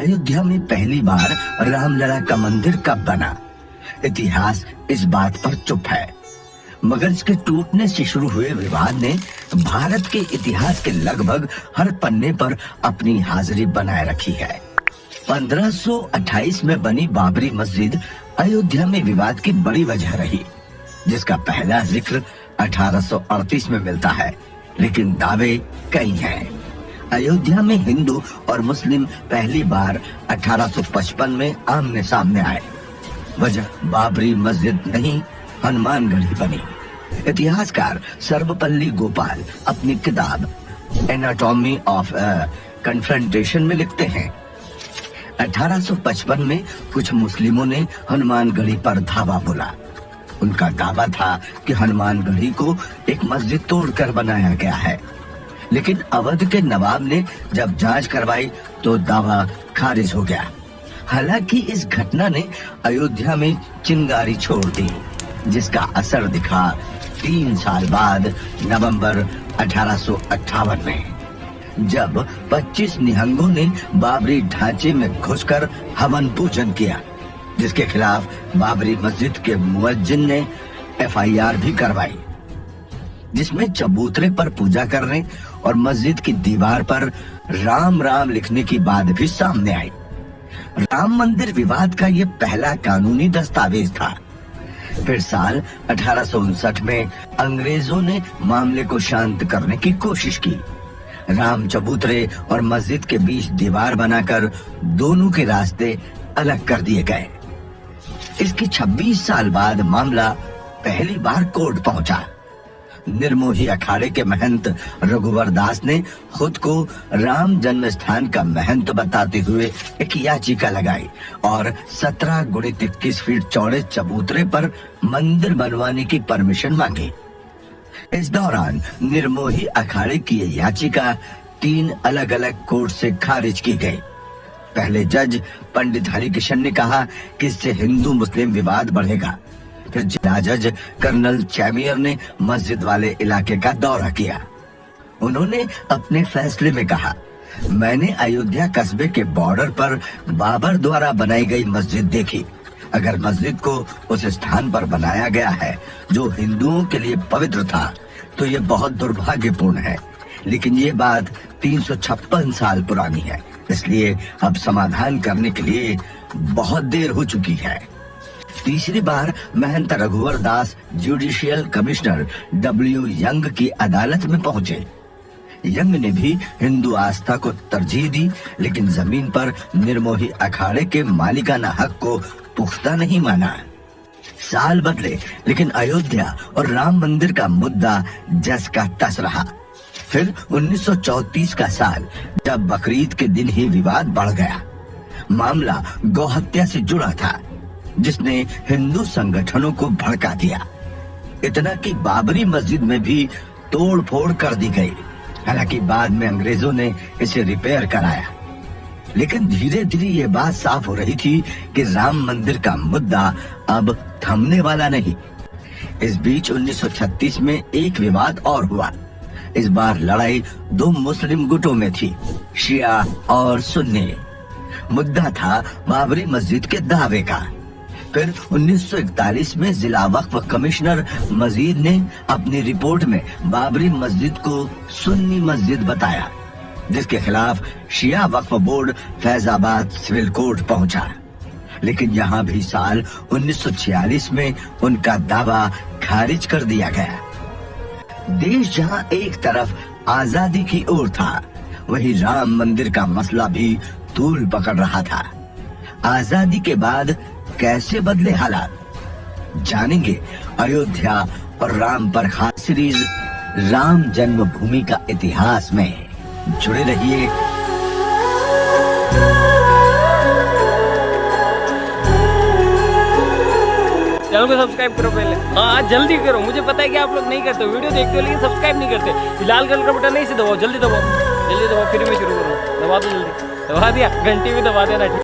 अयोध्या में पहली बार रामलला का मंदिर कब बना? इतिहास इस बात पर चुप है, मगर इसके टूटने से शुरू हुए विवाद ने भारत के इतिहास के लगभग हर पन्ने पर अपनी हाजिरी बनाए रखी है। 1528 में बनी बाबरी मस्जिद अयोध्या में विवाद की बड़ी वजह रही, जिसका पहला जिक्र 1838 में मिलता है, लेकिन दावे कई हैं। अयोध्या में हिंदू और मुस्लिम पहली बार 1855 में आमने सामने आए। वजह बाबरी मस्जिद नहीं, हनुमानगढ़ी बनी। इतिहासकार सर्वपल्ली गोपाल अपनी किताब एनाटॉमी ऑफ कन्फ्रंटेशन में लिखते हैं, 1855 में कुछ मुस्लिमों ने हनुमानगढ़ी पर धावा बोला। उनका दावा था कि हनुमानगढ़ी को एक मस्जिद तोड़कर बनाया गया है, लेकिन अवध के नवाब ने जब जांच करवाई तो दावा खारिज हो गया। हालांकि इस घटना ने अयोध्या में चिंगारी छोड़ दी, जिसका असर दिखा 3 साल बाद नवंबर 1858 में, जब 25 निहंगों ने बाबरी ढांचे में घुसकर हवन पूजन किया, जिसके खिलाफ बाबरी मस्जिद के मुअज्जिन ने FIR भी करवाई, जिसमें चबूतरे पर पूजा करने और मस्जिद की दीवार पर राम राम लिखने की बात भी सामने आई। राम मंदिर विवाद का ये पहला कानूनी दस्तावेज था। फिर साल 1859 में अंग्रेजों ने मामले को शांत करने की कोशिश की। राम चबूतरे और मस्जिद के बीच दीवार बनाकर दोनों के रास्ते अलग कर दिए गए। इसके 26 साल बाद मामला पहली बार कोर्ट पहुंचा। निर्मोही अखाड़े के महंत रघुवर दास ने खुद को राम जन्म स्थान का महंत बताते हुए एक याचिका लगाई और 17x21 फीट चौड़े चबूतरे पर मंदिर बनवाने की परमिशन मांगी। इस दौरान निर्मोही अखाड़े की ये याचिका 3 अलग अलग कोर्ट से खारिज की गई। पहले जज पंडित हरिकिशन ने कहा कि इससे हिंदू मुस्लिम विवाद बढ़ेगा। फिर जिला जज कर्नल चैमियर ने मस्जिद वाले इलाके का दौरा किया। उन्होंने अपने फैसले में कहा, मैंने अयोध्या कस्बे के बॉर्डर पर बाबर द्वारा बनाई गई मस्जिद देखी। अगर मस्जिद को उस स्थान पर बनाया गया है जो हिंदुओं के लिए पवित्र था, तो ये बहुत दुर्भाग्यपूर्ण है। लेकिन ये बात 356 साल पुरानी है, इसलिए अब समाधान करने के लिए बहुत देर हो चुकी है। तीसरी बार महंत रघुवर दास जुडिशियल कमिश्नर W यंग की अदालत में पहुंचे। यंग ने भी हिंदू आस्था को तरजीह दी, लेकिन जमीन पर निर्मोही अखाड़े के मालिकाना हक को पुख्ता नहीं माना। साल बदले, लेकिन अयोध्या और राम मंदिर का मुद्दा जस का तस रहा। फिर 1934 का साल, जब बकरीद के दिन ही विवाद बढ़ गया। मामला गौहत्या से जुड़ा था, जिसने हिंदू संगठनों को भड़का दिया। इतना कि बाबरी मस्जिद में भी तोड़ फोड़ कर दी गई। हालांकि बाद में अंग्रेजों ने इसे रिपेयर कराया, लेकिन धीरे धीरे ये बात साफ हो रही थी कि राम मंदिर का मुद्दा अब थमने वाला नहीं। इस बीच 1936 में एक विवाद और हुआ। इस बार लड़ाई 2 मुस्लिम गुटों में थी, शिया और सुन्नी। मुद्दा था बाबरी मस्जिद के दावे का। फिर 1941 में जिला वक्फ कमिश्नर मजीद ने अपनी रिपोर्ट में बाबरी मस्जिद को सुन्नी मस्जिद बताया, जिसके खिलाफ Shia Waqf board Faizabad civil court पहुंचा। लेकिन यहाँ भी साल 1946 में उनका दावा खारिज कर दिया गया। देश जहाँ एक तरफ आजादी की ओर था, वहीं राम मंदिर का मसला भी तूल पकड़ रहा था। आजादी के बाद कैसे बदले हालात, जानेंगे अयोध्या और राम पर खास सीरीज राम जन्मभूमि का इतिहास में। जुड़े रहिए। चैनल को सब्सक्राइब करो पहले। हाँ जल्दी करो, मुझे पता है कि आप लोग नहीं करते, वीडियो देखते हो लेकिन सब्सक्राइब नहीं करते। लाल कलर का बटन नहीं से दबाओ, जल्दी दबाओ, फिर मैं शुरू करूँ। दबा दो जल्दी, दबा दिया, घंटी भी दबा देना।